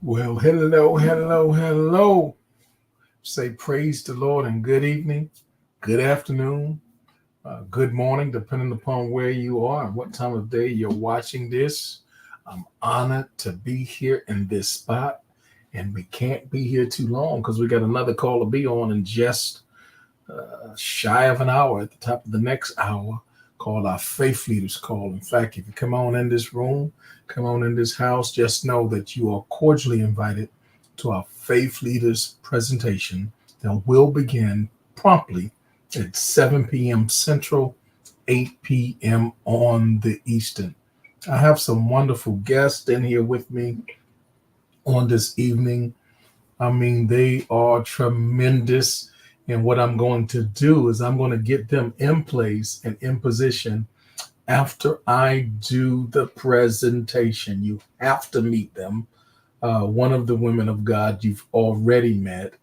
Well, hello, hello, hello. Say praise the Lord and good evening, good afternoon, good morning, depending upon where you are and what time of day you're watching this. I'm honored to be here in this spot, and we can't be here too long because we got another call to be on in just shy of an hour at the top of the next hour called our Faith Leaders Call. In fact, if you come on in this room, come on in this house, just know that you are cordially invited to our Faith Leaders presentation that will begin promptly at 7 p.m. Central, 8 p.m. on the Eastern. I have some wonderful guests in here with me on this evening. I mean, they are tremendous. And what I'm going to do is I'm going to get them in place and in position after I do the presentation. You have to meet them. One of the women of God you've already met,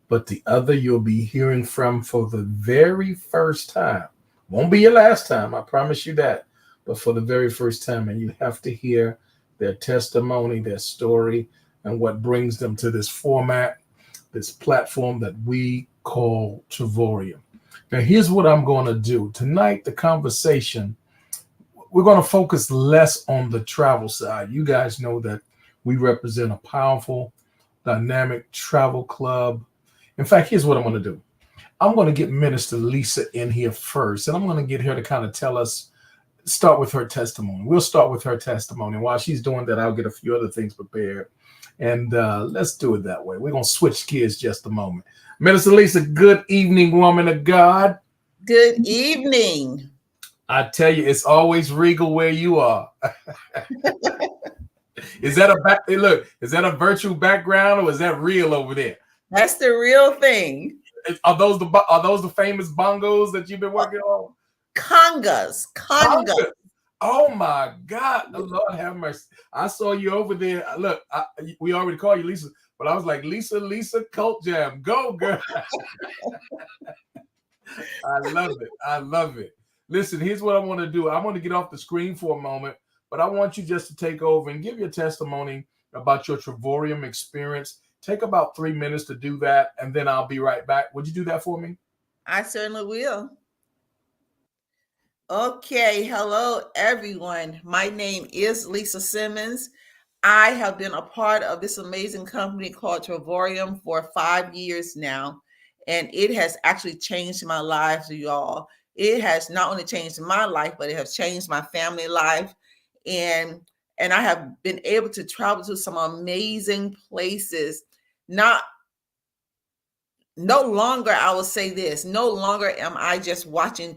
but the other you'll be hearing from for the very first time. Won't be your last time, I promise you that, but for the very first time. And you have to hear their testimony, their story, and what brings them to this format, this platform that we call Trevorium. Now, here's what I'm going to do. Tonight, the conversation, we're going to focus less on the travel side. You guys know that we represent a powerful, dynamic travel club. In fact, here's what I'm going to do. I'm going to get Minister Lisa in here first, and I'm going to get her to kind of tell us, start with her testimony. We'll start with her testimony. While she's doing that, I'll get a few other things prepared. And let's do it that way. We're going to switch gears just a moment. Minister Lisa, good evening, woman of God. Good evening. I tell you, it's always regal where you are. Is that is that a virtual background or is that real over there? That's the real thing. Are those the famous bongos that you've been working on? Congas. Oh my God, the Lord have mercy. I saw you over there. Look, we already call you Lisa, but I was like, Lisa, Cult Jam. Go, girl. I love it. I love it. Listen, here's what I want to do. I want to get off the screen for a moment, but I want you just to take over and give your testimony about your Trevorium experience. Take about 3 minutes to do that, and then I'll be right back. Would you do that for me? I certainly will. Okay, hello everyone. My name is Lisa Simmons. I have been a part of this amazing company called Trevorium for 5 years now, and it has actually changed my life, y'all. It has not only changed my life, but it has changed my family life, and I have been able to travel to some amazing places. Not no longer, I will say this, no longer am I just watching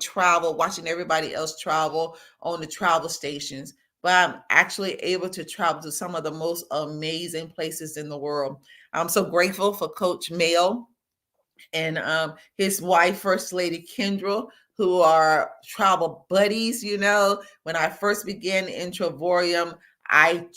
everybody else travel on the travel stations, but I'm actually able to travel to some of the most amazing places in the world. I'm so grateful for Coach Mel and his wife, First Lady Kendra, who are travel buddies. You know, when I first began in Trevorium, I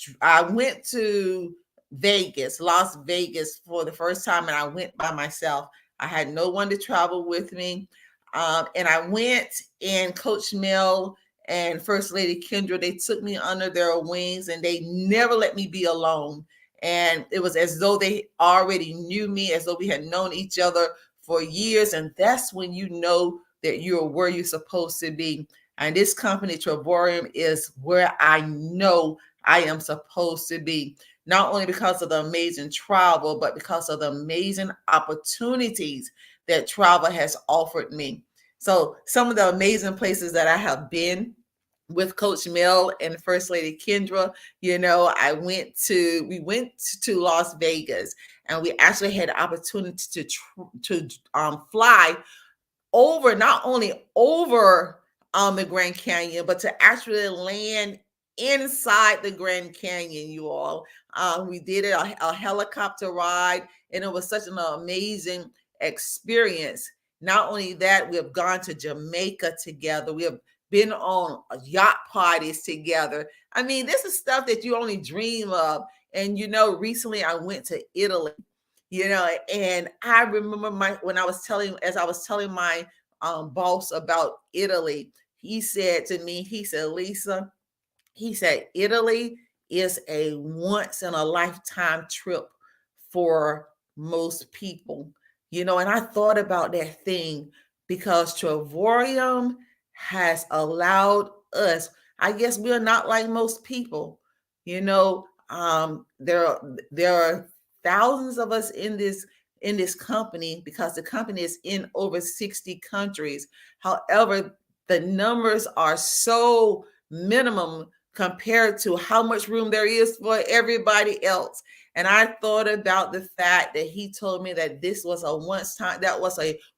went to Vegas, Las Vegas for the first time, and I went by myself. I had no one to travel with me. And I went, and Coach Mel and First Lady Kendra, they took me under their wings and they never let me be alone. And it was as though they already knew me, as though we had known each other for years. And that's when you know that you're where you're supposed to be. And this company, Trevorium, is where I know I am supposed to be, not only because of the amazing travel, but because of the amazing opportunities that travel has offered me. So some of the amazing places that I have been with Coach Mel and First Lady Kendra, you know, we went to Las Vegas, and we actually had the opportunity to fly over, not only over the Grand Canyon, but to actually land inside the Grand Canyon, you all. We did a helicopter ride, and it was such an amazing experience. Not only that, we have gone to Jamaica together. We have been on yacht parties together. I mean, this is stuff that you only dream of. And, you know, recently I went to Italy, you know, and I remember as I was telling my boss about Italy, he said to me, he said, Lisa, he said, Italy is a once in a lifetime trip for most people. And I thought about that thing because Travorium has allowed us, I guess we're not like most people, there are thousands of us in this company because the company is in over 60 countries. However, the numbers are so minimum compared to how much room there is for everybody else. And I thought about the fact that he told me that this was a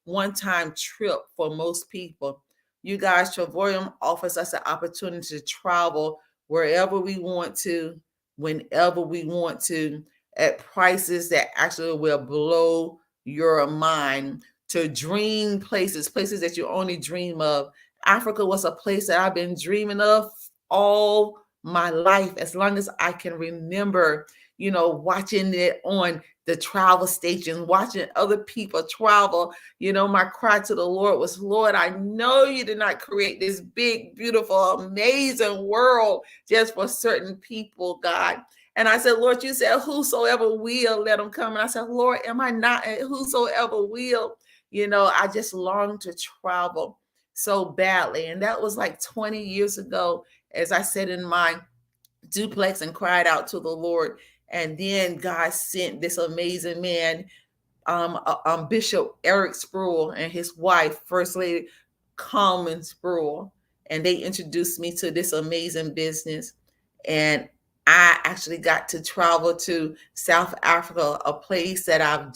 one-time trip for most people. You guys, Travorium offers us the opportunity to travel wherever we want to, whenever we want to, at prices that actually will blow your mind, to dream places that you only dream of. Africa was a place that I've been dreaming of all my life, as long as I can remember, watching it on the travel stations, watching other people travel. My cry to the Lord was, Lord, I know you did not create this big, beautiful, amazing world just for certain people, God. And I said, Lord, you said, whosoever will, let them come. And I said, Lord, am I not whosoever will? I just long to travel so badly. And that was like 20 years ago, as I sat in my duplex and cried out to the Lord. And then God sent this amazing man, Bishop Eric Sproul, and his wife, First Lady Carmen Sproul. And they introduced me to this amazing business. And I actually got to travel to South Africa, a place that I've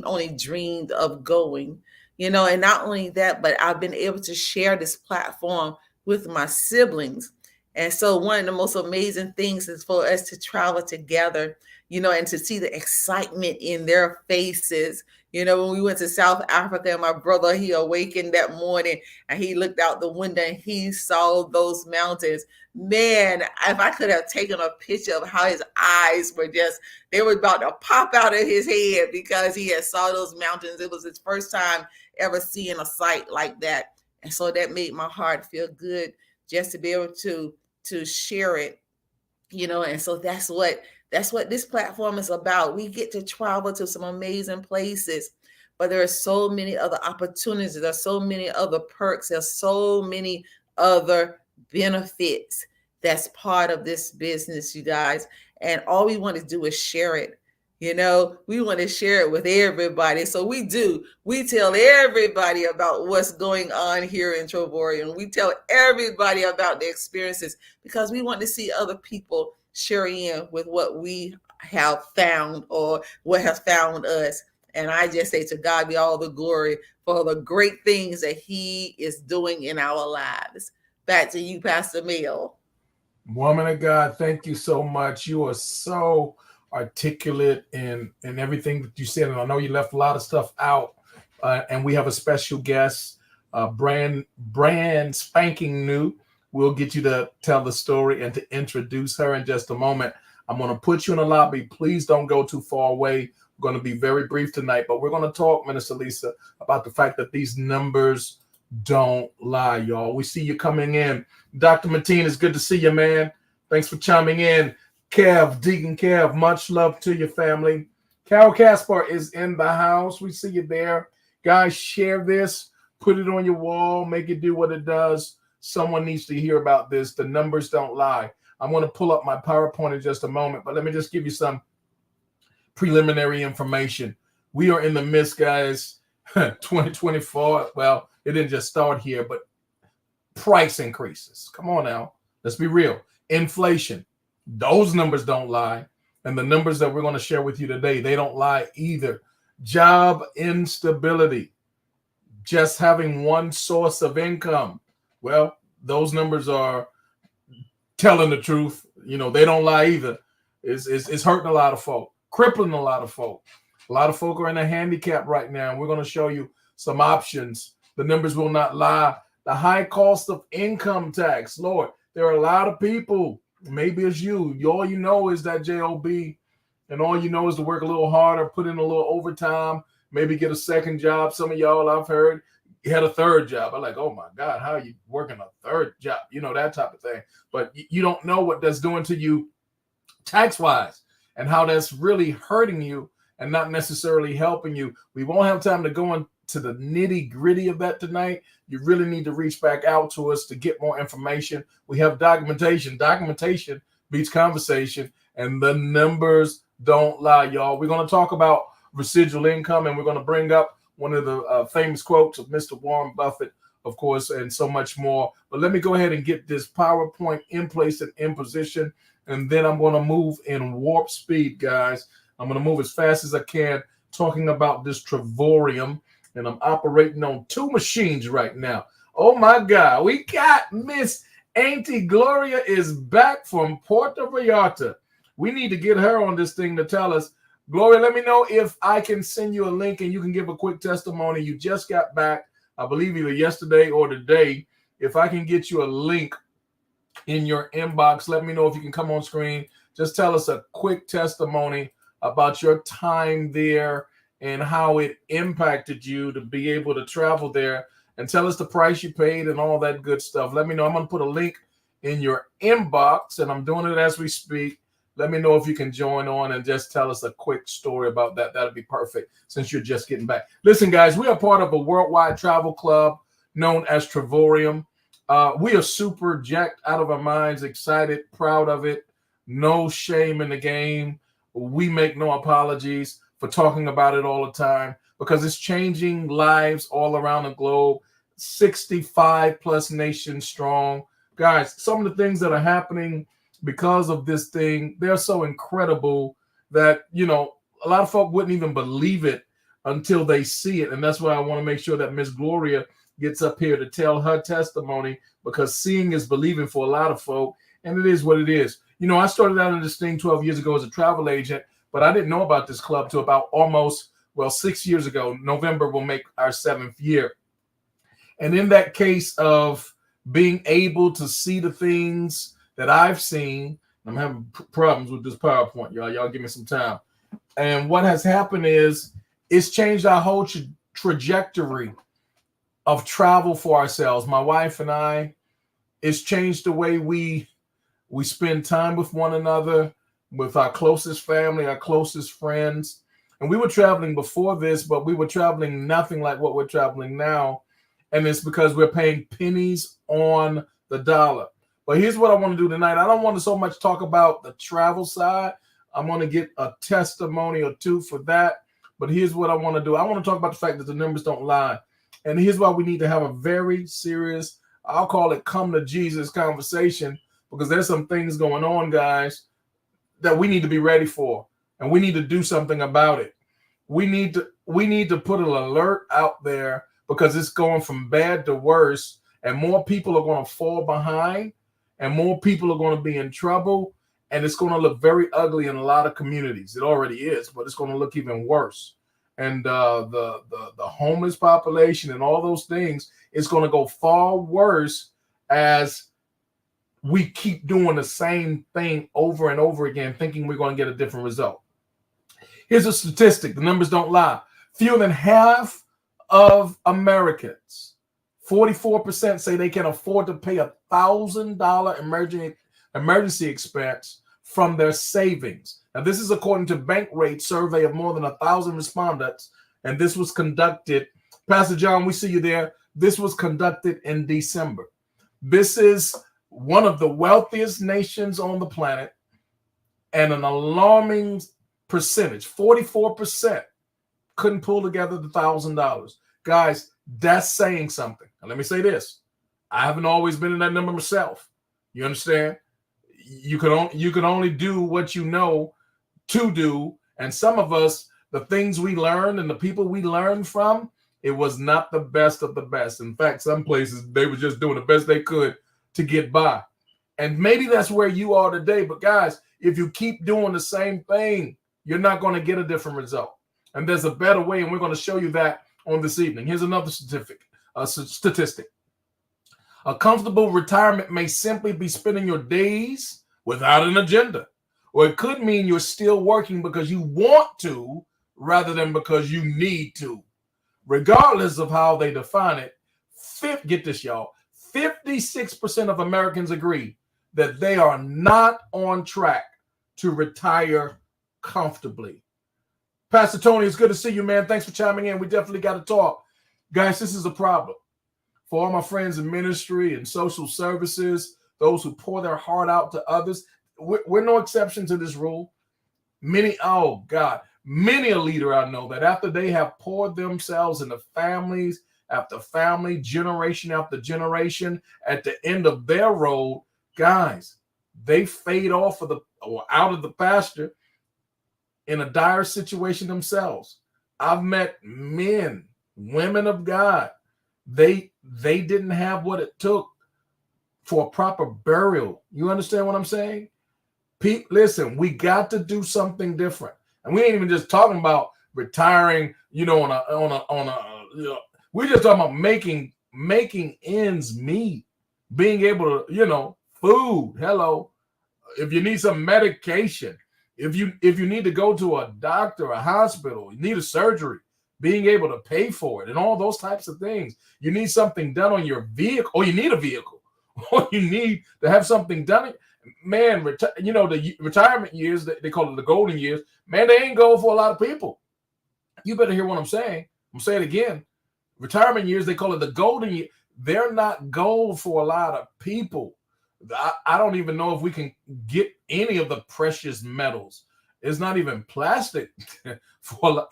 only dreamed of going. And not only that, but I've been able to share this platform with my siblings. And so one of the most amazing things is for us to travel together, and to see the excitement in their faces. When we went to South Africa, and my brother, he awakened that morning and he looked out the window and he saw those mountains. Man, if I could have taken a picture of how his eyes they were about to pop out of his head because he had saw those mountains. It was his first time ever seeing a sight like that. And so that made my heart feel good just to be able to share it, and so that's what this platform is about. We get to travel to some amazing places, but there are so many other opportunities. There's so many other perks. There's so many other benefits that's part of this business, you guys. And all we want to do is share it. We want to share it with everybody. So we do. We tell everybody about what's going on here in Travorium. We tell everybody about the experiences because we want to see other people share in with what we have found or what has found us. And I just say, to God be all the glory for the great things that he is doing in our lives. Back to you, Pastor Mel. Woman of God, thank you so much. You are so articulate in everything that you said, and I know you left a lot of stuff out. And we have a special guest, brand spanking new. We'll get you to tell the story and to introduce her in just a moment. I'm going to put you in the lobby. Please don't go too far away. We're going to be very brief tonight, but we're going to talk, Minister Lisa, about the fact that these numbers don't lie, y'all. We see you coming in. Dr. Mateen, it's good to see you, man. Thanks for chiming in. Kev, Deacon Kev, much love to your family. Carol Caspar is in the house. We see you there. Guys, share this. Put it on your wall. Make it do what it does. Someone needs to hear about this. The numbers don't lie. I'm going to pull up my PowerPoint in just a moment, but let me just give you some preliminary information. We are in the midst, guys, 2024. Well, it didn't just start here, but price increases. Come on now. Let's be real. Inflation. Those numbers don't lie. And the numbers that we're going to share with you today, they don't lie either. Job instability. Just having one source of income. Well, those numbers are telling the truth. They don't lie either. It's hurting a lot of folk, crippling a lot of folk. A lot of folk are in a handicap right now, and we're going to show you some options. The numbers will not lie. The high cost of income tax. Lord, there are a lot of people. Maybe it's you. All you know is that job, and all you know is to work a little harder, put in a little overtime, maybe get a second job. Some of y'all, I've heard, you had a third job. I'm like, oh my God, how are you working a third job? That type of thing. But you don't know what that's doing to you tax-wise, and how that's really hurting you and not necessarily helping you. We won't have time to go into the nitty-gritty of that tonight. You really need to reach back out to us to get more information. We have documentation. Documentation beats conversation, and the numbers don't lie, y'all. We're going to talk about residual income, and we're going to bring up one of the famous quotes of Mr. Warren Buffett, of course, and so much more. But let me go ahead and get this PowerPoint in place and in position, and then I'm going to move in warp speed, guys. I'm going to move as fast as I can, talking about this Travorium, and I'm operating on 2 machines right now. Oh, my God. We got Miss Auntie Gloria is back from Puerto Vallarta. We need to get her on this thing to tell us. Gloria, let me know if I can send you a link and you can give a quick testimony. You just got back, I believe either yesterday or today. If I can get you a link in your inbox, let me know if you can come on screen. Just tell us a quick testimony about your time there and how it impacted you to be able to travel there, and tell us the price you paid and all that good stuff. Let me know. I'm going to put a link in your inbox, and I'm doing it as we speak. Let me know if you can join on and just tell us a quick story about that. That'd be perfect since you're just getting back. Listen, guys, we are part of a worldwide travel club known as Travorium. We are super jacked out of our minds, excited, proud of it. No shame in the game. We make no apologies for talking about it all the time because it's changing lives all around the globe. 65 plus nations strong. Guys, some of the things that are happening because of this thing, they're so incredible that, you know, a lot of folk wouldn't even believe it until they see it. And that's why I want to make sure that Miss Gloria gets up here to tell her testimony, because seeing is believing for a lot of folk, and it is what it is. You know, I started out in this thing 12 years ago as a travel agent, but I didn't know about this club till about 6 years ago. November will make our 7th year. And in that case of being able to see the things that I've seen, I'm having problems with this PowerPoint, y'all. Y'all give me some time. And what has happened is it's changed our whole trajectory of travel for ourselves. My wife and I, it's changed the way we spend time with one another, with our closest family, our closest friends. And we were traveling before this, but we were traveling nothing like what we're traveling now. And it's because we're paying pennies on the dollar. But here's what I want to do tonight. I don't want to so much talk about the travel side. I'm going to get a testimony or two for that. But here's what I want to do. I want to talk about the fact that the numbers don't lie. And here's why we need to have a very serious, I'll call it come to Jesus conversation, because there's some things going on, guys, that we need to be ready for. And we need to do something about it. We need to put an alert out there, because it's going from bad to worse. And more people are going to fall behind. And more people are going to be in trouble, and it's going to look very ugly in a lot of communities. It already is, but it's going to look even worse. And the homeless population and all those things is going to go far worse as we keep doing the same thing over and over again, thinking we're going to get a different result. Here's a statistic. The numbers don't lie. Fewer than half of Americans, 44%, say they can afford to pay $1,000 emergency expense from their savings. Now, this is according to Bankrate survey of more than 1,000 respondents, and this was conducted, Pastor John, we see you there. This was conducted in December. This is one of the wealthiest nations on the planet, and an alarming percentage, 44%, couldn't pull together the $1,000. Guys, that's saying something. And let me say this. I haven't always been in that number myself. You understand? You can only do what you know to do. And some of us, the things we learned and the people we learned from, it was not the best of the best. In fact, some places, they were just doing the best they could to get by. And maybe that's where you are today. But guys, if you keep doing the same thing, you're not going to get a different result. And there's a better way, and we're going to show you that on this evening. Here's another statistic. A comfortable retirement may simply be spending your days without an agenda. Or it could mean you're still working because you want to rather than because you need to. Regardless of how they define it, get this, y'all, 56% of Americans agree that they are not on track to retire comfortably. Pastor Tony, it's good to see you, man. Thanks for chiming in. We definitely got to talk. Guys, this is a problem. For all my friends in ministry and social services, those who pour their heart out to others, we're no exception to this rule. Many a leader I know that after they have poured themselves into families after family, generation after generation, at the end of their road, guys, they fade off or out of the pasture in a dire situation themselves. I've met men, women of God. They didn't have what it took for a proper burial. You understand what I'm saying? Listen, we got to do something different. And we ain't even just talking about retiring, we're just talking about making ends meet, being able to, food. Hello. If you need some medication, if you need to go to a doctor, a hospital, you need a surgery, being able to pay for it and all those types of things. You need something done on your vehicle, or you need a vehicle, or you need to have something done. Man, the retirement years, they call it the golden years. Man, they ain't gold for a lot of people. You better hear what I'm saying. I'm saying it again. Retirement years, they call it the golden year. They're not gold for a lot of people. I don't even know if we can get any of the precious metals. It's not even plastic.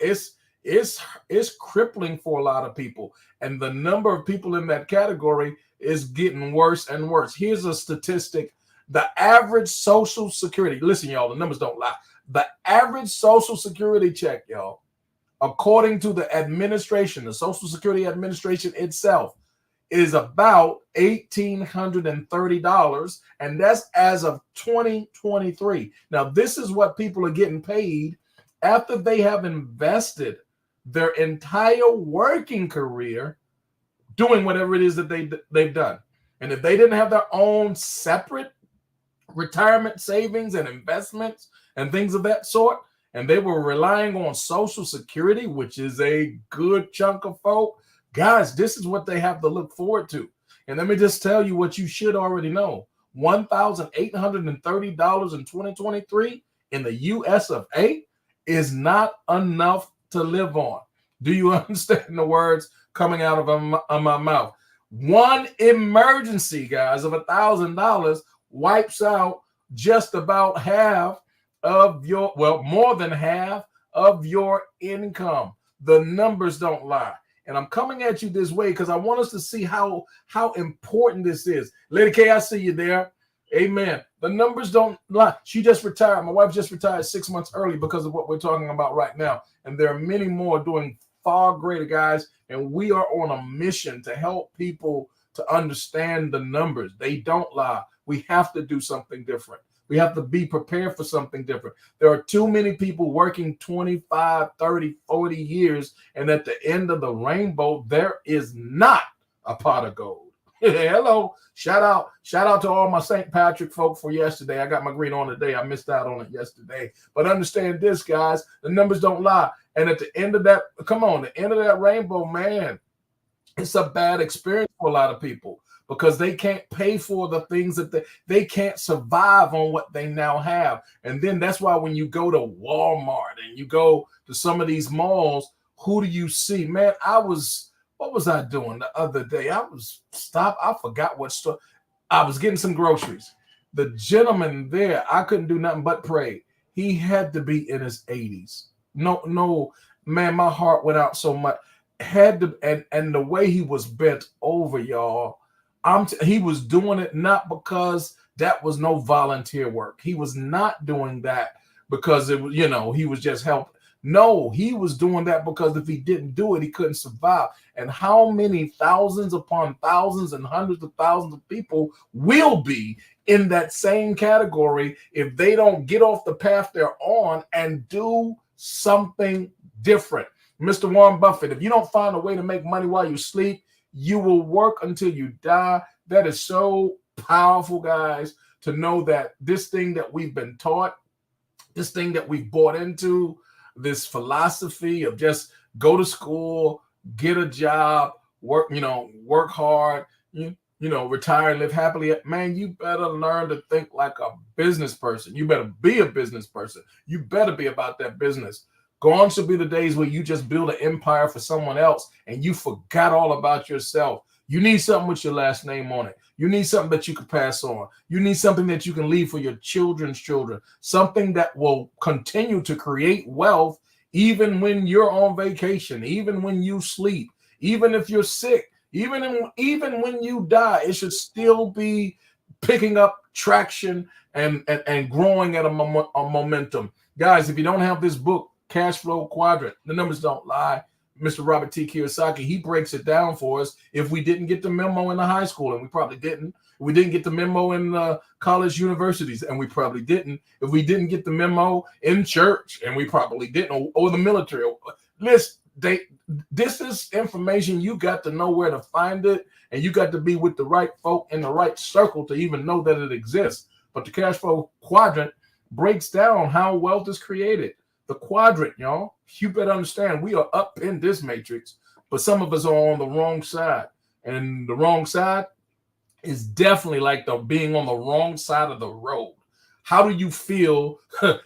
It's crippling for a lot of people. And the number of people in that category is getting worse and worse. Here's a statistic. The average Social Security, listen, y'all, the numbers don't lie. The average Social Security check, y'all, according to the administration, the Social Security Administration itself, is about $1,830, and that's as of 2023. Now, this is what people are getting paid after they have invested their entire working career doing whatever it is that they've done. And if they didn't have their own separate retirement savings and investments and things of that sort, and they were relying on Social Security, which is a good chunk of folk, guys, this is what they have to look forward to. And let me just tell you what you should already know. $1,830 in 2023 in the US of A is not enough to live on. Do you understand the words coming out of my mouth? One emergency, guys, of $1,000 wipes out just about half of more than half of your income. The numbers don't lie. And I'm coming at you this way because I want us to see how important this is. Lady K, I see you there. Amen. The numbers don't lie. She just retired. My wife just retired 6 months early because of what we're talking about right now. And there are many more doing far greater, guys. And we are on a mission to help people to understand the numbers. They don't lie. We have to do something different. We have to be prepared for something different. There are too many people working 25, 30, 40 years, and at the end of the rainbow, there is not a pot of gold. Hello. Shout out to all my St. Patrick folk for yesterday. I got my green on today. I missed out on it yesterday. But understand this, guys, the numbers don't lie. And at the end of that, the end of that rainbow, man, it's a bad experience for a lot of people, because they can't pay for the things that they can't survive on what they now have. And then that's why when you go to Walmart and you go to some of these malls, who do you see? Man, what was I doing the other day? I forgot what store. I was getting some groceries. The gentleman there, I couldn't do nothing but pray. He had to be in his 80s. No, man, my heart went out so much. And the way he was bent over, y'all, he was doing it not because that was no volunteer work. He was not doing that because it was, he was just helping. No, he was doing that because if he didn't do it, he couldn't survive. And how many thousands upon thousands and hundreds of thousands of people will be in that same category if they don't get off the path they're on and do something different? Mr. Warren Buffett, if you don't find a way to make money while you sleep, you will work until you die. That is so powerful, guys, to know that this thing that we've been taught, this thing that we've bought into, this philosophy of just go to school, get a job, work hard. retire and live happily. Man, you better learn to think like a business person. You better be a business person. You better be about that business. Gone should be the days where you just build an empire for someone else and you forgot all about yourself. You need something with your last name on it. You need something that you can pass on. You need something that you can leave for your children's children, something that will continue to create wealth even when you're on vacation, even when you sleep, even if you're sick. Even when you die, it should still be picking up traction and growing at a momentum. Guys, if you don't have this book, Cash Flow Quadrant, the numbers don't lie. Mr. Robert T. Kiyosaki, he breaks it down for us. If we didn't get the memo in the high school, and we probably didn't. If we didn't get the memo in college universities, and we probably didn't. If we didn't get the memo in church, and we probably didn't, or the military. Listen, this is information you got to know where to find it, and you got to be with the right folk in the right circle to even know that it exists. But the Cash Flow Quadrant breaks down how wealth is created. The quadrant, y'all, you better understand we are up in this matrix, but some of us are on the wrong side. And the wrong side is definitely like the being on the wrong side of the road. How do you feel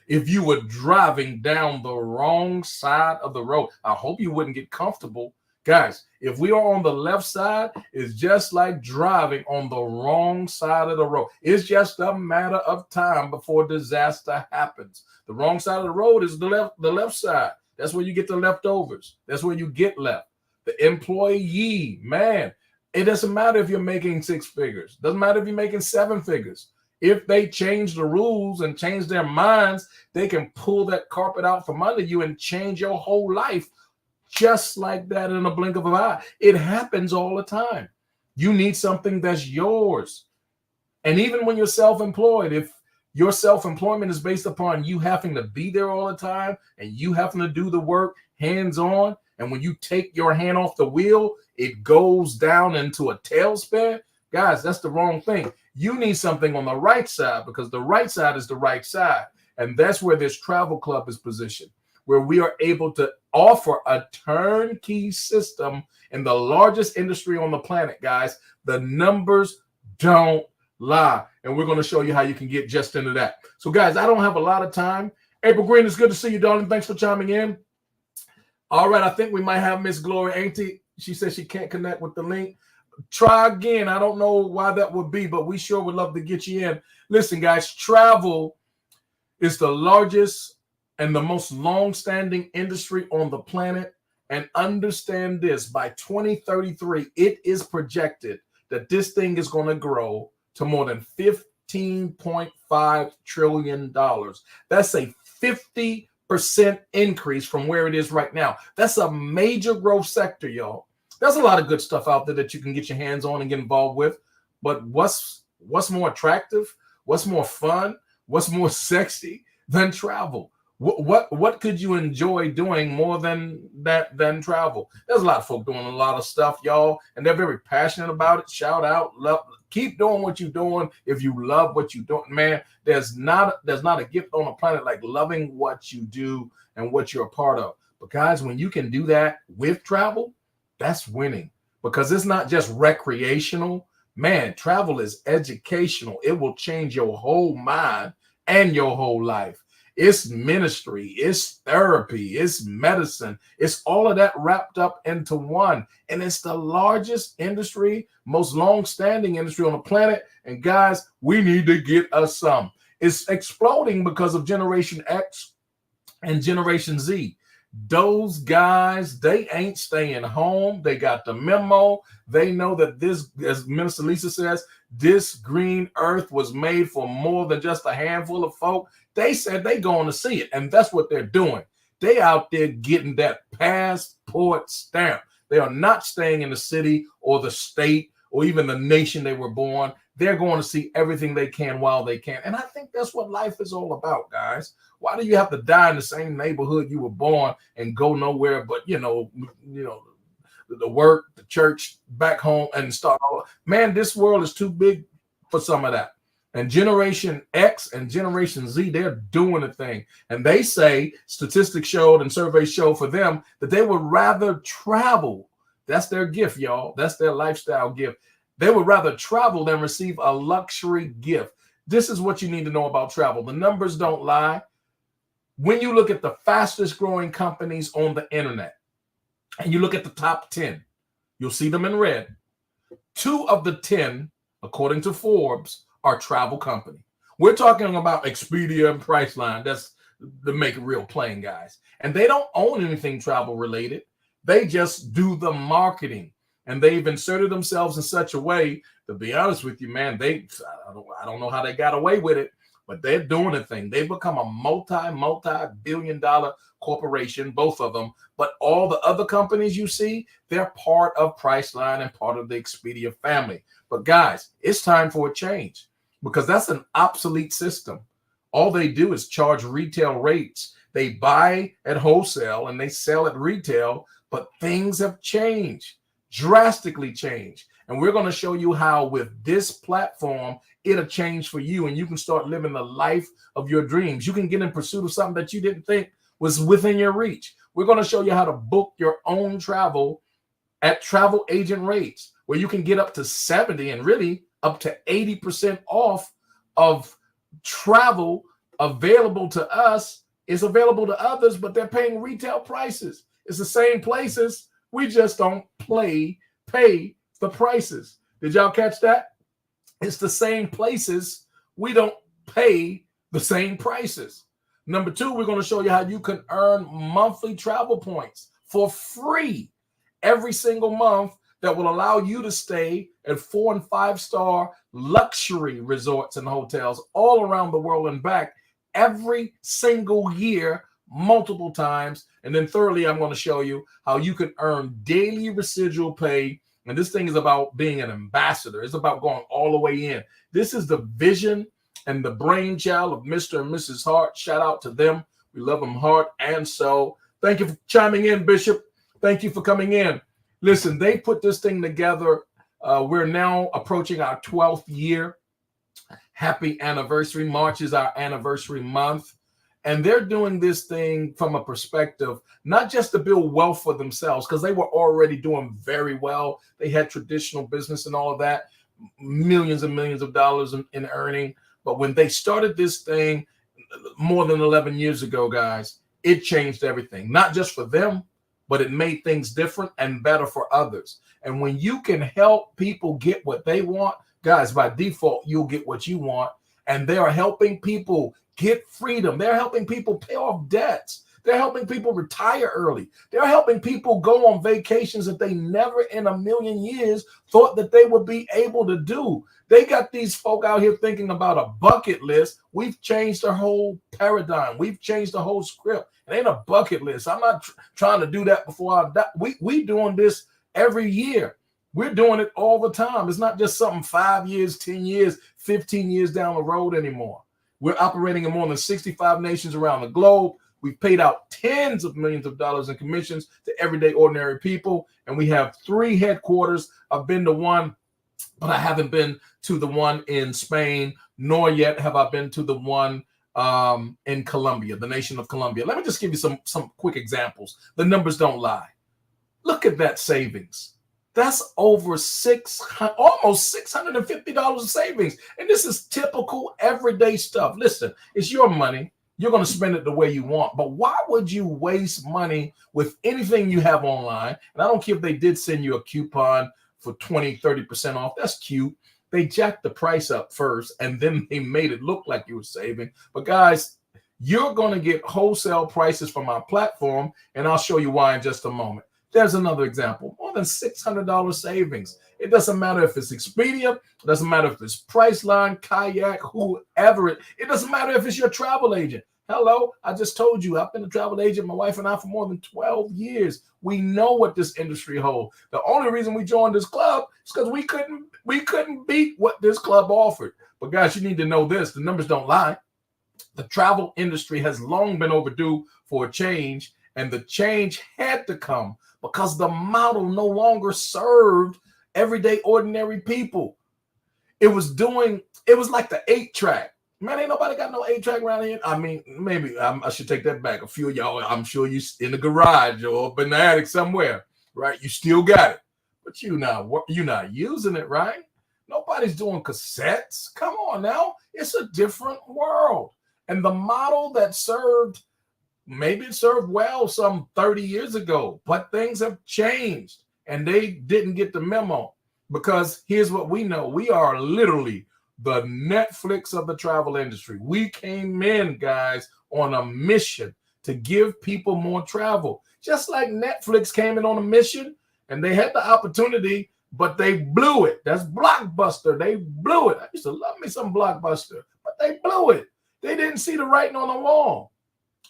if you were driving down the wrong side of the road? I hope you wouldn't get comfortable. Guys, if we are on the left side, it's just like driving on the wrong side of the road. It's just a matter of time before disaster happens. The wrong side of the road is the left side. That's where you get the leftovers. That's where you get left. The employee, man, it doesn't matter if you're making 6 figures. Doesn't matter if you're making 7 figures. If they change the rules and change their minds, they can pull that carpet out from under you and change your whole life just like that in a blink of an eye. It happens all the time. You need something that's yours. And even when you're self-employed, if your self-employment is based upon you having to be there all the time and you having to do the work hands-on, and when you take your hand off the wheel, it goes down into a tailspin, guys, that's the wrong thing. You need something on the right side, because the right side is the right side. And that's where this travel club is positioned, where we are able to offer a turnkey system in the largest industry on the planet, guys. The numbers don't lie. And we're going to show you how you can get just into that. So, guys, I don't have a lot of time. April Green, it's good to see you, darling. Thanks for chiming in. All right, I think we might have Miss Glory Auntie. She says she can't connect with the link. Try again. I don't know why that would be, but we sure would love to get you in. Listen, guys, travel is the largest and the most long-standing industry on the planet. And understand this, by 2033, it is projected that this thing is going to grow to more than $15.5 trillion. That's a 50% increase from where it is right now. That's a major growth sector, y'all. There's a lot of good stuff out there that you can get your hands on and get involved with. But what's more attractive? What's more fun? What's more sexy than travel? What could you enjoy doing more than travel? There's a lot of folk doing a lot of stuff, y'all, and they're very passionate about it. Shout out, love, keep doing what you're doing. If you love what you're doing, man, there's not a gift on the planet like loving what you do and what you're a part of. But guys, when you can do that with travel, that's winning, because it's not just recreational. Man, travel is educational. It will change your whole mind and your whole life. It's ministry, it's therapy, it's medicine. It's all of that wrapped up into one. And it's the largest industry, most long-standing industry on the planet. And guys, we need to get us some. It's exploding because of Generation X and Generation Z. Those guys, they ain't staying home. They got the memo. They know that this, as Minister Lisa says, this green earth was made for more than just a handful of folk. They said they going to see it, and that's what they're doing. They out there getting that passport stamp. They are not staying in the city or the state or even the nation they were born. They're going to see everything they can while they can. And I think that's what life is all about, guys. Why do you have to die in the same neighborhood you were born and go nowhere but, the work, the church, back home, and start all? Man, this world is too big for some of that. And Generation X and Generation Z, they're doing a thing. And they say, statistics showed and surveys show for them that they would rather travel. That's their gift, y'all. That's their lifestyle gift. They would rather travel than receive a luxury gift. This is what you need to know about travel. The numbers don't lie. When you look at the fastest growing companies on the internet and you look at the top 10, you'll see them in red. 2 of the 10, according to Forbes, are travel company. We're talking about Expedia and Priceline. That's to make it real plain, guys. And they don't own anything travel related. They just do the marketing. And they've inserted themselves in such a way, to be honest with you, man, I don't know how they got away with it, but they're doing a thing. They've become a multi-billion-dollar corporation, both of them. But all the other companies you see, they're part of Priceline and part of the Expedia family. But guys, it's time for a change because that's an obsolete system. All they do is charge retail rates. They buy at wholesale and they sell at retail, but things have changed, drastically changed. And we're going to show you how with this platform, it'll change for you and you can start living the life of your dreams. You can get in pursuit of something that you didn't think was within your reach. We're going to show you how to book your own travel at travel agent rates, where you can get up to 70 and really up to 80% off of travel available to us. Is available to others, but they're paying retail prices. It's the same places. We just don't pay the prices. Did y'all catch that? It's the same places. We don't pay the same prices. Number 2, we're going to show you how you can earn monthly travel points for free every single month that will allow you to stay at 4- and 5-star luxury resorts and hotels all around the world and back every single year, multiple times. And then thirdly, I'm going to show you how you can earn daily residual pay. And this thing is about being an ambassador. It's about going all the way in. This is the vision and the brainchild of Mr. and Mrs. Hart. Shout out to them. We love them heart and soul. Thank you for chiming in, Bishop. Thank you for coming in. Listen, they put this thing together. We're now approaching our 12th year. Happy anniversary. March is our anniversary month. And they're doing this thing from a perspective, not just to build wealth for themselves, because they were already doing very well. They had traditional business and all of that, millions and millions of dollars in earning. But when they started this thing more than 11 years ago, guys, it changed everything, not just for them, but it made things different and better for others. And when you can help people get what they want, guys, by default, you'll get what you want. And they are helping people get freedom. They're helping people pay off debts. They're helping people retire early. They're helping people go on vacations that they never in a million years thought that they would be able to do. They got these folk out here thinking about a bucket list. We've changed the whole paradigm. We've changed the whole script. It ain't a bucket list. I'm not trying to do that before I die. We doing this every year. We're doing it all the time. It's not just something 5 years, 10 years, 15 years down the road anymore. We're operating in more than 65 nations around the globe. We've paid out tens of millions of dollars in commissions to everyday ordinary people. And we have 3 headquarters. I've been to one, but I haven't been to the one in Spain, nor yet have I been to the one in Colombia, the nation of Colombia. Let me just give you some quick examples. The numbers don't lie. Look at that savings. That's over almost $650 of savings. And this is typical everyday stuff. Listen, it's your money. You're going to spend it the way you want. But why would you waste money with anything you have online? And I don't care if they did send you a coupon for 20, 30% off. That's cute. They jacked the price up first, and then they made it look like you were saving. But guys, you're going to get wholesale prices from our platform, and I'll show you why in just a moment. There's another example, more than $600 savings. It doesn't matter if it's Expedia, it doesn't matter if it's Priceline, Kayak, whoever it doesn't matter if it's your travel agent. Hello, I just told you, I've been a travel agent, my wife and I, for more than 12 years. We know what this industry holds. The only reason we joined this club is because we couldn't beat what this club offered. But guys, you need to know this, the numbers don't lie. The travel industry has long been overdue for a change, and the change had to come because the model no longer served everyday ordinary people. It was like the 8-track. Man, ain't nobody got no 8-track around here. I mean, maybe I should take that back. A few of y'all, I'm sure you in the garage or up in the attic somewhere, right? You still got it, but you're not using it, right? Nobody's doing cassettes. Come on now. It's a different world. And the model that served, maybe it served well some 30 years ago, but things have changed and they didn't get the memo. Because here's what we know. We are literally the Netflix of the travel industry. We came in, guys, on a mission to give people more travel. Just like Netflix came in on a mission and they had the opportunity, but they blew it. That's Blockbuster. They blew it. I used to love me some Blockbuster, but they blew it. They didn't see the writing on the wall.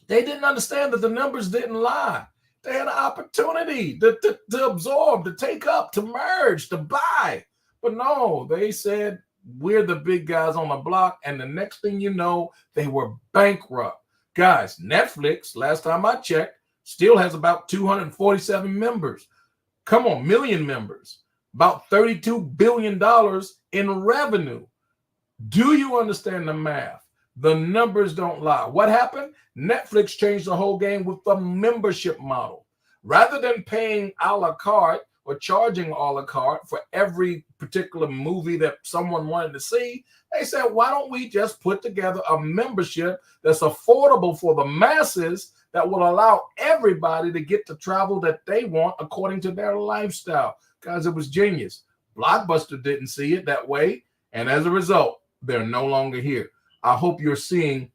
They didn't understand that the numbers didn't lie. They had an opportunity to absorb, to take up, to merge, to buy. But no, they said, we're the big guys on the block. And the next thing you know, they were bankrupt. Guys, Netflix, last time I checked, still has about 247 members. Come on, million members. About $32 billion in revenue. Do you understand the math? The numbers don't lie. What happened? Netflix changed the whole game with the membership model. Rather than paying a la carte or charging a la carte for every particular movie that someone wanted to see, they said, why don't we just put together a membership that's affordable for the masses that will allow everybody to get the travel that they want according to their lifestyle? Guys, it was genius. Blockbuster didn't see it that way. And as a result, they're no longer here. I hope you're seeing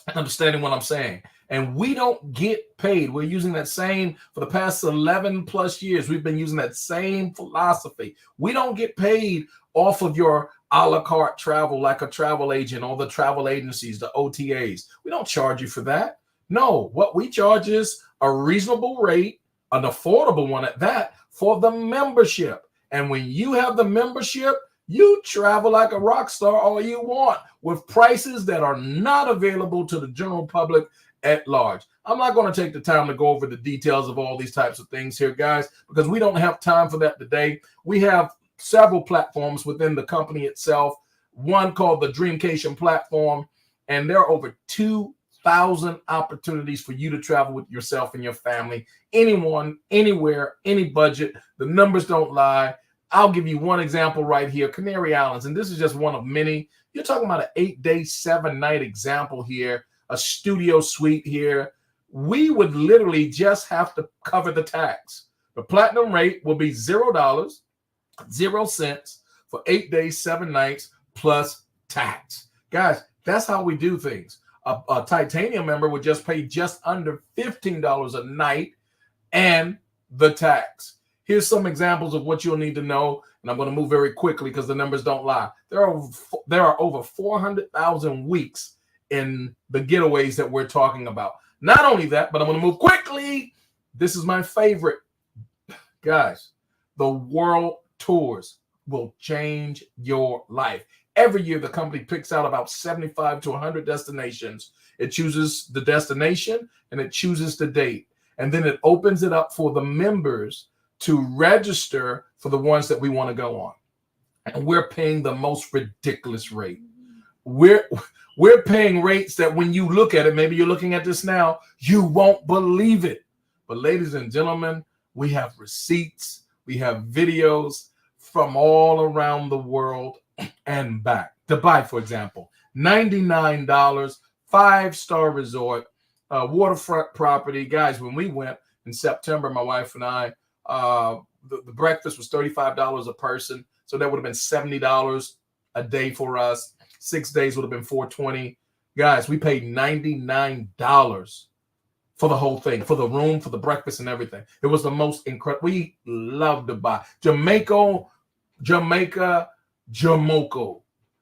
and understanding what I'm saying. And we don't get paid. We're using that same, for the past 11 plus years, we've been using that same philosophy. We don't get paid off of your a la carte travel like a travel agent or the travel agencies, the OTAs. We don't charge you for that. No, what we charge is a reasonable rate, an affordable one at that, for the membership. And when you have the membership, you travel like a rock star all you want with prices that are not available to the general public at large. I'm not going to take the time to go over the details of all these types of things here, guys, because we don't have time for that today. We have several platforms within the company itself, one called the Dreamcation platform, and there are over 2,000 opportunities for you to travel with yourself and your family, anyone, anywhere, any budget. The numbers don't lie. I'll give you one example right here, Canary Islands, and this is just one of many. You're talking about an 8-day, 7-night example here, a studio suite here. We would literally just have to cover the tax. The platinum rate will be $0, 0 cents for 8 days, 7 nights plus tax. Guys, that's how we do things. A titanium member would just pay just under $15 a night and the tax. Here's some examples of what you'll need to know, and I'm going to move very quickly because the numbers don't lie. There are over 400,000 weeks in the getaways that we're talking about. Not only that, but I'm going to move quickly. This is my favorite. Guys, the world tours will change your life. Every year, the company picks out about 75 to 100 destinations. It chooses the destination and it chooses the date. And then it opens it up for the members to register for the ones that we want to go on. And we're paying the most ridiculous rate. We're paying rates that when you look at it, maybe you're looking at this now, you won't believe it. But ladies and gentlemen, we have receipts, we have videos from all around the world and back. Dubai, for example, $99, 5-star resort, waterfront property. Guys, when we went in September, my wife and I, the breakfast was $35 a person. So that would have been $70 a day for us. 6 days would have been $420. Guys, we paid $99 for the whole thing, for the room, for the breakfast and everything. It was the most incredible. We love Dubai. Jamaica, Jamoco.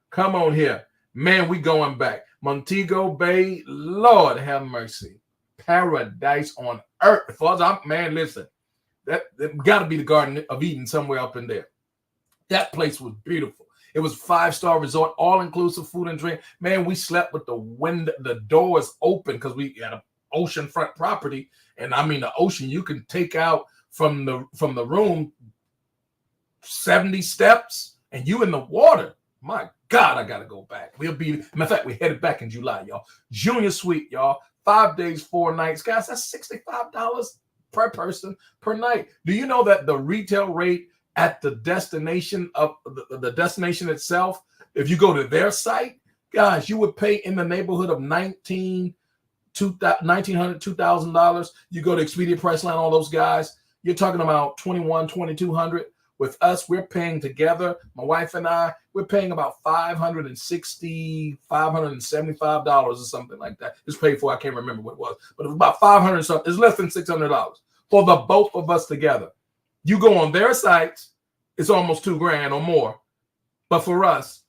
Come on here. Man, we going back. Montego Bay, Lord have mercy. Paradise on earth. Man, listen. That got to be the Garden of Eden somewhere up in there. That place was beautiful. It was 5-star resort, all-inclusive food and drink. Man, we slept with the doors open because we had an oceanfront property. And I mean, the ocean, you can take out from the room 70 steps and you in the water. My God, I got to go back. Matter of fact, we headed back in July, y'all. Junior suite, y'all. 5 days, 4 nights. Guys, that's $65 per person per night. Do you know that the retail rate at the destination of the destination itself. If you go to their site, guys, you would pay in the neighborhood of $1,900, $2,000. You go to Expedia, Priceline, all those guys, you're talking about $2,100, $2,200. With us, we're paying together, my wife and I, we're paying about $560, $575 or something like that. It's paid for, I can't remember what it was, but it was about $500 something. It's less than $600 for the both of us together. You go on their sites, it's almost $2,000 or more. But for us,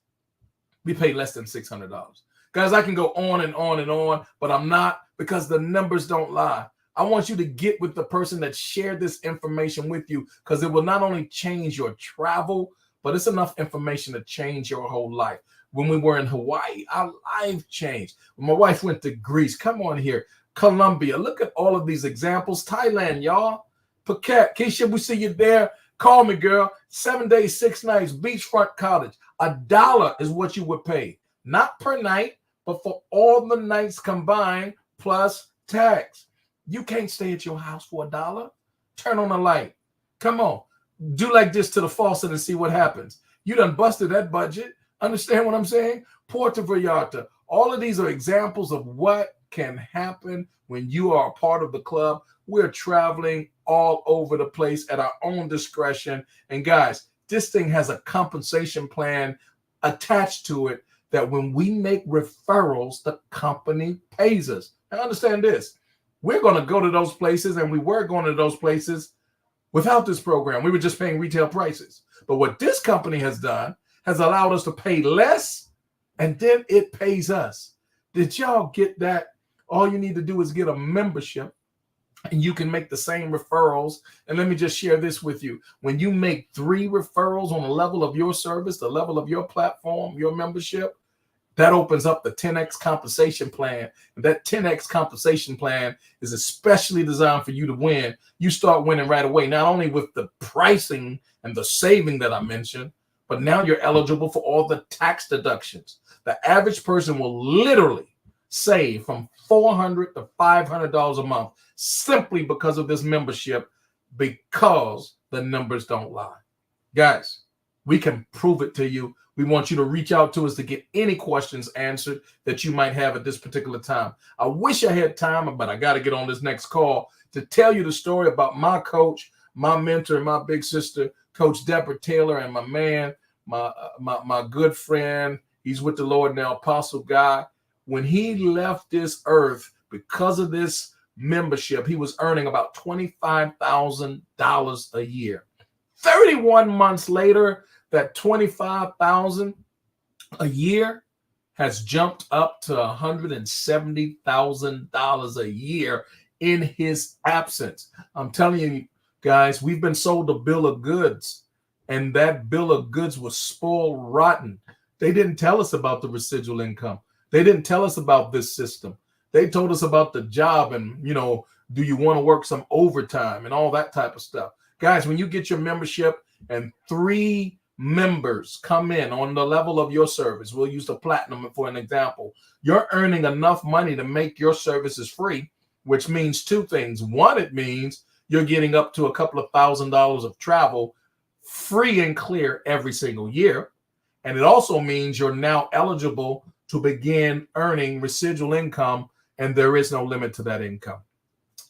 we pay less than $600. Guys, I can go on and on and on, but I'm not, because the numbers don't lie. I want you to get with the person that shared this information with you, because it will not only change your travel, but it's enough information to change your whole life. When we were in Hawaii, our life changed. When my wife went to Greece, come on here, Colombia, look at all of these examples. Thailand, y'all. Phuket, Keisha, we see you there. Call me, girl. 7 days, 6 nights, beachfront cottage. $1 is what you would pay. Not per night, but for all the nights combined plus tax. You can't stay at your house for $1. Turn on a light. Come on. Do like this to the faucet and see what happens. You done busted that budget. Understand what I'm saying? Puerto Vallarta. All of these are examples of what can happen when you are a part of the club. We're traveling all over the place at our own discretion. And guys, this thing has a compensation plan attached to it that when we make referrals, the company pays us. Now understand this. We're going to go to those places, and we were going to those places without this program. We were just paying retail prices. But what this company has done has allowed us to pay less, and then it pays us. Did y'all get that? All you need to do is get a membership, and you can make the same referrals. And let me just share this with you. When you make 3 referrals on the level of your service, the level of your platform, your membership, that opens up the 10X compensation plan. And that 10X compensation plan is especially designed for you to win. You start winning right away, not only with the pricing and the saving that I mentioned, but now you're eligible for all the tax deductions. The average person will literally save from $400 to $500 a month simply because of this membership, because the numbers don't lie. Guys, we can prove it to you. We want you to reach out to us to get any questions answered that you might have at this particular time. I wish I had time, but I got to get on this next call to tell you the story about my coach, my mentor, and my big sister, Coach Deborah Taylor, and my man, my good friend. He's with the Lord now, Apostle Guy. When he left this earth, because of this membership, he was earning about $25,000 a year. 31 months later, that $25,000 a year has jumped up to $170,000 a year in his absence. I'm telling you, guys, we've been sold a bill of goods, and that bill of goods was spoiled rotten. They didn't tell us about the residual income. They didn't tell us about this system. They told us about the job and, do you want to work some overtime and all that type of stuff. Guys, when you get your membership and 3 members come in on the level of your service, we'll use the platinum for an example, you're earning enough money to make your services free, which means 2 things. One, it means you're getting up to a couple of $1,000s of travel free and clear every single year. And it also means you're now eligible to begin earning residual income, and there is no limit to that income.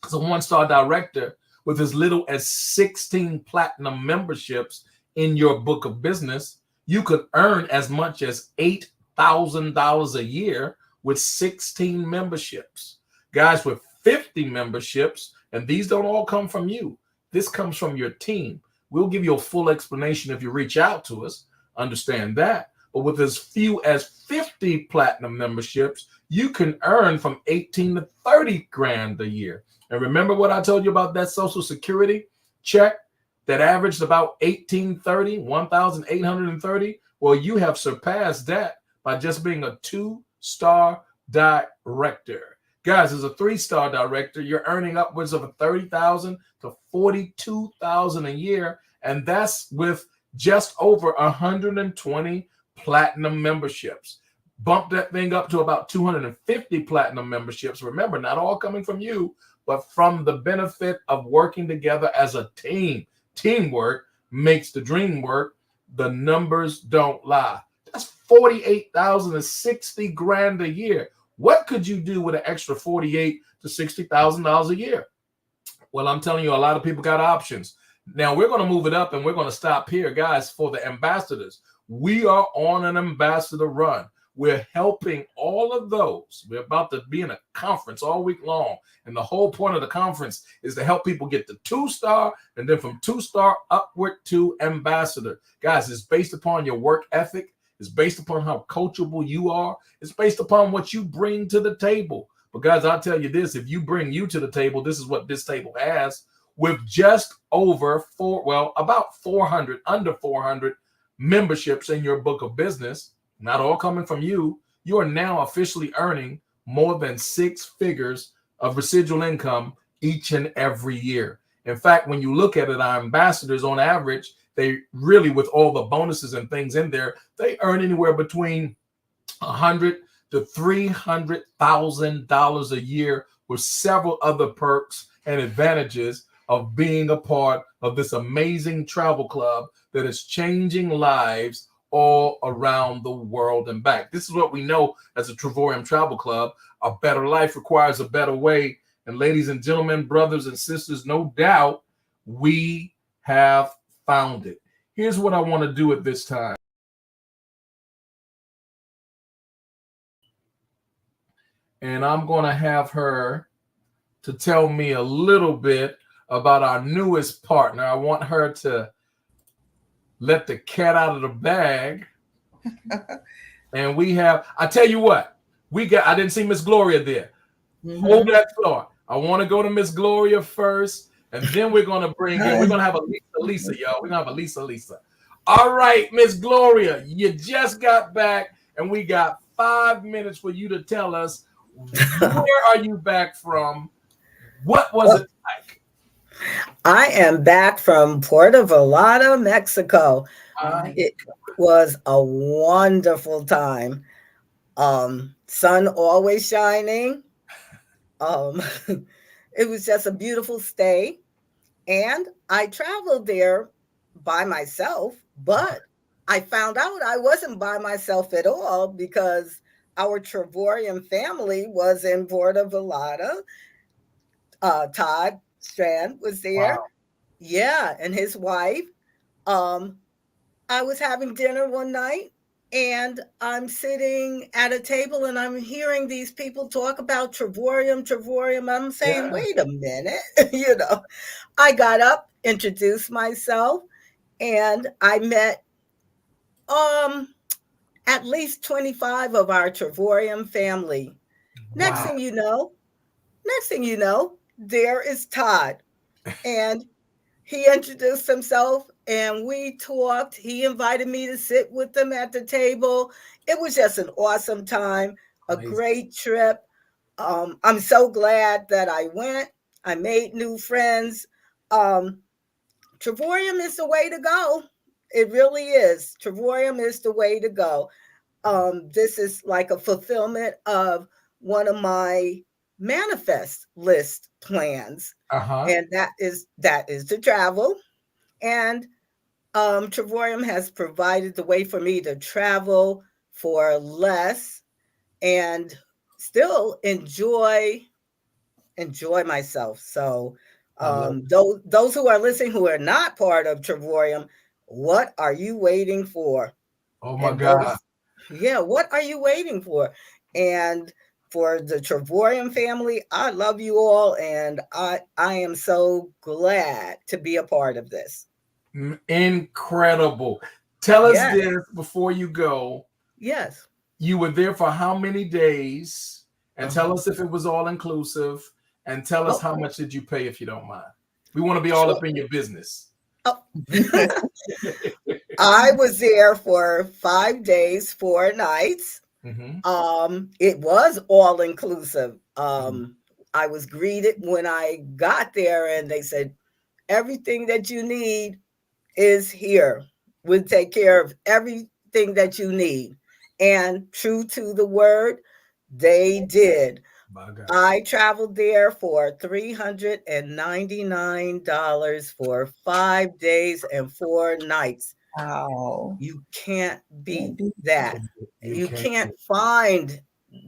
As a 1-star director with as little as 16 platinum memberships in your book of business, you could earn as much as $8,000 a year with 16 memberships. Guys, with 50 memberships, and these don't all come from you. This comes from your team. We'll give you a full explanation if you reach out to us. Understand that. But with as few as 50 platinum memberships, you can earn from 18 to 30 grand a year. And remember what I told you about that Social Security check that averaged about $1,830? Well, you have surpassed that by just being a 2-star director. Guys, as a 3-star director, you're earning upwards of $30,000 to $42,000 a year, and that's with just over 120 platinum memberships. Bump that thing up to about 250 platinum memberships. Remember, not all coming from you, but from the benefit of working together as a team. Teamwork makes the dream work. The numbers don't lie. That's 48,000 to 60 grand a year. What could you do with an extra 48 to $60,000 a year? Well, I'm telling you, a lot of people got options. Now we're going to move it up and we're going to stop here, guys, for the ambassadors. We are on an ambassador run. We're helping all of those. We're about to be in a conference all week long. And the whole point of the conference is to help people get to 2-star and then from 2-star upward to ambassador. Guys, it's based upon your work ethic. It's based upon how coachable you are. It's based upon what you bring to the table. But guys, I'll tell you this, if you bring you to the table, this is what this table has. With just over about 400, under 400 memberships in your book of business, not all coming from you, you are now officially earning more than 6 figures of residual income each and every year. In fact, when you look at it, our ambassadors on average, they really, with all the bonuses and things in there, they earn anywhere between $100,000 to $300,000 a year with several other perks and advantages of being a part of this amazing travel club that is changing lives all around the world and back. This is what we know as a Travorium Travel Club. A better life requires a better way. And ladies and gentlemen, brothers and sisters, no doubt we have found it. Here's what I want to do at this time. And I'm going to have her to tell me a little bit about our newest partner. I want her to let the cat out of the bag. And we have, I tell you what, I didn't see Miss Gloria there. Mm-hmm. Hold that thought. I want to go to Miss Gloria first, and then we're going to we're going to have a Lisa, y'all. We're going to have a Lisa. All right, Miss Gloria, you just got back, and we got 5 minutes for you to tell us, where are you back from? What was it like? I am back from Puerto Vallarta, Mexico. It was a wonderful time. Sun always shining. It was just a beautiful stay. And I traveled there by myself, but I found out I wasn't by myself at all because our Travorium family was in Puerto Vallarta. Todd Strand was there. Wow. Yeah, and his wife. I was having dinner one night and I'm sitting at a table and I'm hearing these people talk about Travorium. I'm saying, wait a minute. I got up, introduced myself, and I met at least 25 of our Travorium family. Wow. Next thing you know, there is Todd. And he introduced himself and we talked. He invited me to sit with them at the table. It was just an awesome time, a great trip. I'm so glad that I went. I made new friends. Travorium is the way to go. It really is. Travorium is the way to go. This is like a fulfillment of one of my manifest list plans. And that is to travel. And Travorium has provided the way for me to travel for less and still enjoy myself. So those who are listening who are not part of Travorium, what are you waiting for? Oh my God. What are you waiting for? And for the Travorium family, I love you all, and I am so glad to be a part of this. Incredible. Tell us this before you go. Yes. You were there for how many days? And tell us if it was all inclusive, and tell us how much did you pay, if you don't mind. We want to be all up in your business. Oh. I was there for 5 days, 4 nights. Mm-hmm. It was all inclusive. I was greeted when I got there and they said, everything that you need is here. We'll take care of everything that you need. And true to the word, they did. My God. I traveled there for $399 for 5 days and 4 nights. Wow. You can't beat Can't beat that. You You can't. can't find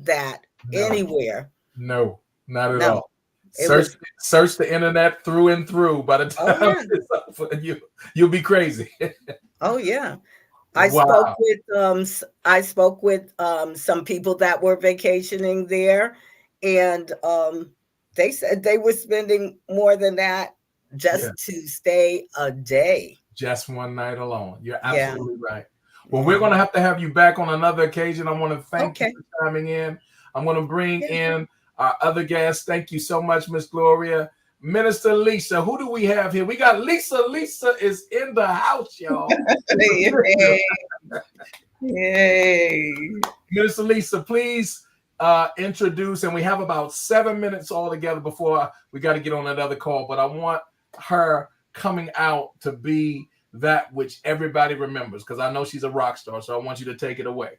that No, anywhere. no, not at No, all. it Search was, search the internet through and through. By the oh, time yeah. it's up for you'll be crazy. Oh, yeah. Wow. I spoke with some people that were vacationing there, and they said they were spending more than that Yeah. just to stay a day. Just one night alone. You're Yeah. absolutely right. Well, we're Yeah. going to have you back on another occasion. I want to thank you Okay. for chiming in. I'm going to bring Yeah. in our other guests. Thank you so much, Miss Gloria. Minister Lisa, who do we have here? We got Lisa. Lisa is in the house, y'all. Yay. Yay. Minister Lisa, please introduce, and we have about 7 minutes altogether before we got to get on another call, but I want her coming out to be that which everybody remembers, because I know she's a rock star, so I want you to take it away.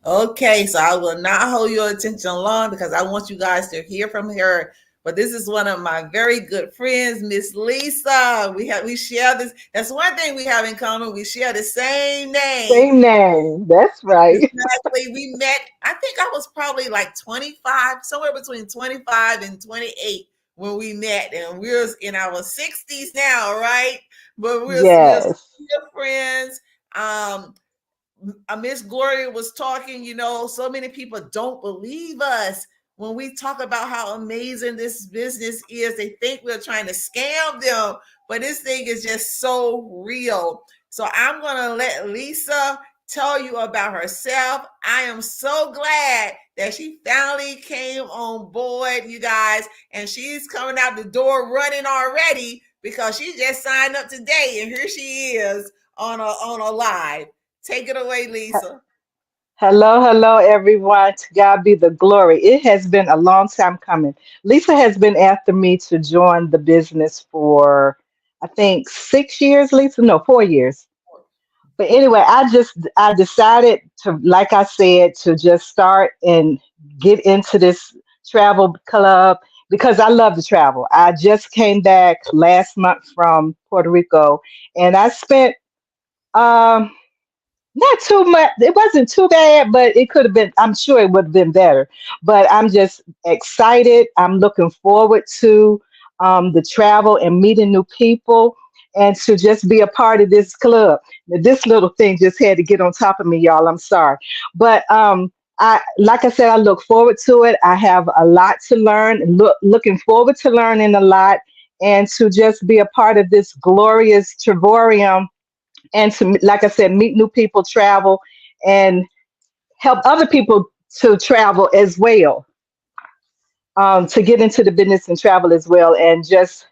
Okay, so I will not hold your attention long because I want you guys to hear from her. But this is one of my very good friends, Miss Lisa. We share this. That's one thing we have in common. We share the same name. Same name. That's right. Exactly. We met, I think I was probably like 25, somewhere between 25 and 28 when we met. And we was in our 60s now, right? But we're Yes. still friends. Miss Gloria was talking, so many people don't believe us when we talk about how amazing this business is. They think we're trying to scam them, but this thing is just so real. So I'm going to let Lisa tell you about herself. I am so glad that she finally came on board, you guys, and she's coming out the door running already because she just signed up today, and here she is on a live. Take it away, Lisa. Hello, everyone. To God be the glory. It has been a long time coming. Lisa has been after me to join the business for, I think, 6 years, Lisa. No, 4 years. But anyway, I decided to, like I said, to just start and get into this travel club because I love to travel. I just came back last month from Puerto Rico, and I spent um not too much. It wasn't too bad, but it could have been. I'm sure it would have been better. But I'm just excited. I'm looking forward to the travel and meeting new people, and to just be a part of this club. Now, this little thing just had to get on top of me, y'all. I'm sorry, but like I said, I look forward to it. I have a lot to learn. Looking forward to learning a lot, and to just be a part of this glorious Trevorium, and to, like I said, meet new people, travel, and help other people to travel as well, to get into the business and travel as well. And just,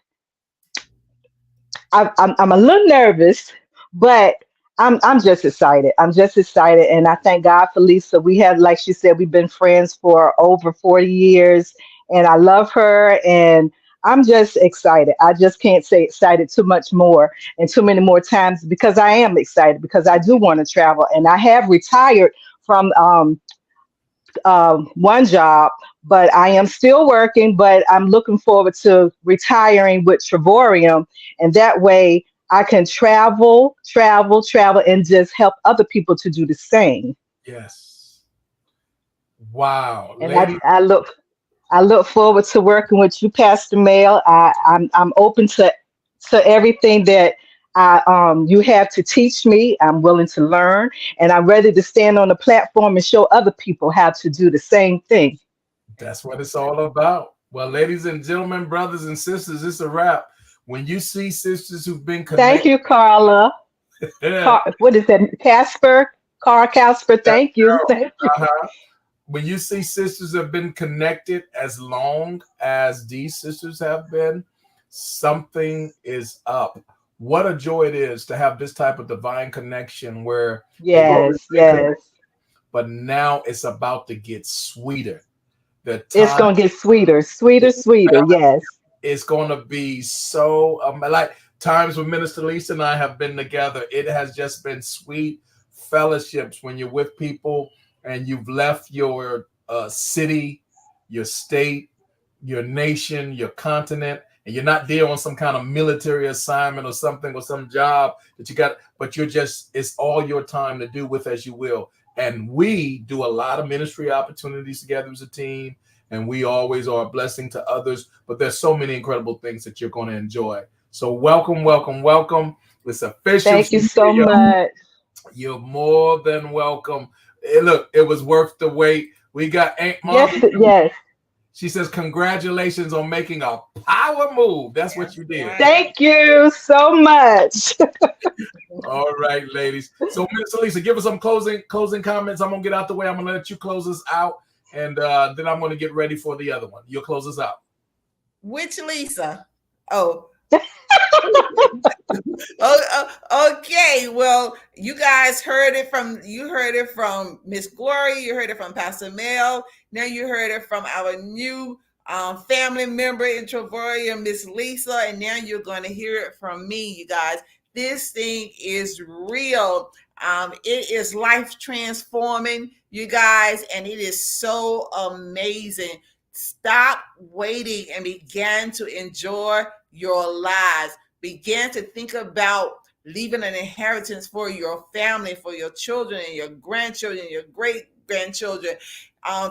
I'm a little nervous, but I'm just excited. I'm just excited, and I thank God for Lisa. We have, like she said, we've been friends for over 40 years, and I love her, and I'm just excited. I just can't say excited too much more and too many more times, because I am excited, because I do want to travel, and I have retired from one job, but I am still working. But I'm looking forward to retiring with Trevorium, and that way I can travel, and just help other people to do the same. Yes. Wow. And Lady, I look forward to working with you, Pastor Mel. I'm open to everything that you have to teach me. I'm willing to learn, and I'm ready to stand on the platform and show other people how to do the same thing. that's what it's all about. Well, ladies and gentlemen, brothers and sisters, it's a wrap. When you see sisters who've been Thank connected, you, Carla. What is that? Carl Casper. Thank you. Thank you. uh-huh. When you see sisters have been connected as long as these sisters have been, something is up. What a joy it is to have this type of divine connection where they've already Yes, been connected, yes. but now it's about to get sweeter. The It's time gonna get sweeter, sweeter. Yes. is going to be so like times when Minister Lisa and I have been together. It has just been sweet fellowships when you're with people and you've left your city, your state, your nation, your continent, and you're not there on some kind of military assignment or something or some job that you got, but it's all your time to do with as you will. And we do a lot of ministry opportunities together as a team, and we always are a blessing to others, but there's so many incredible things that you're going to enjoy. So welcome, welcome, welcome. It's official. Thank you so much. You're more than welcome. Look, it was worth the wait. We got Aunt Mom. Yes. She says, congratulations on making a power move. That's what you did. Thank you so much. All right, ladies. So, Minister Lisa, give us some closing comments. I'm going to get out the way. I'm going to let you close us out. And then I'm going to get ready for the other one. You'll close us out. Which Lisa? Oh. Okay. Well, you guys heard it from Miss Glory. You heard it from Pastor Mel. Now you heard it from our new family member in Trovorium, Miss Lisa. And now you're going to hear it from me, you guys. This thing is real. It is life transforming, you guys, and it is so amazing. Stop waiting and begin to enjoy your lives. Begin to think about leaving an inheritance for your family, for your children and your grandchildren, your great-grandchildren.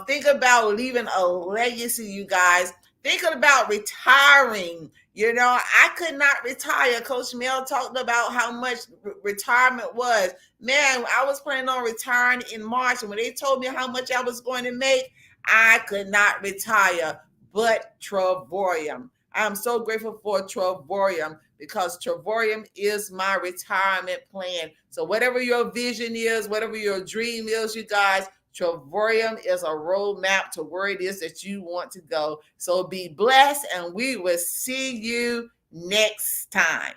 Think about leaving a legacy, you guys. Think about retiring. You know, I could not retire. Coach Mel talked about how much retirement was. Man, I was planning on retiring in March, and when they told me how much I was going to make, I could not retire. But Trovorium. I'm so grateful for Trovorium because Trovorium is my retirement plan. So whatever your vision is, whatever your dream is, you guys, Trovorium is a roadmap to where it is that you want to go. So be blessed, and we will see you next time.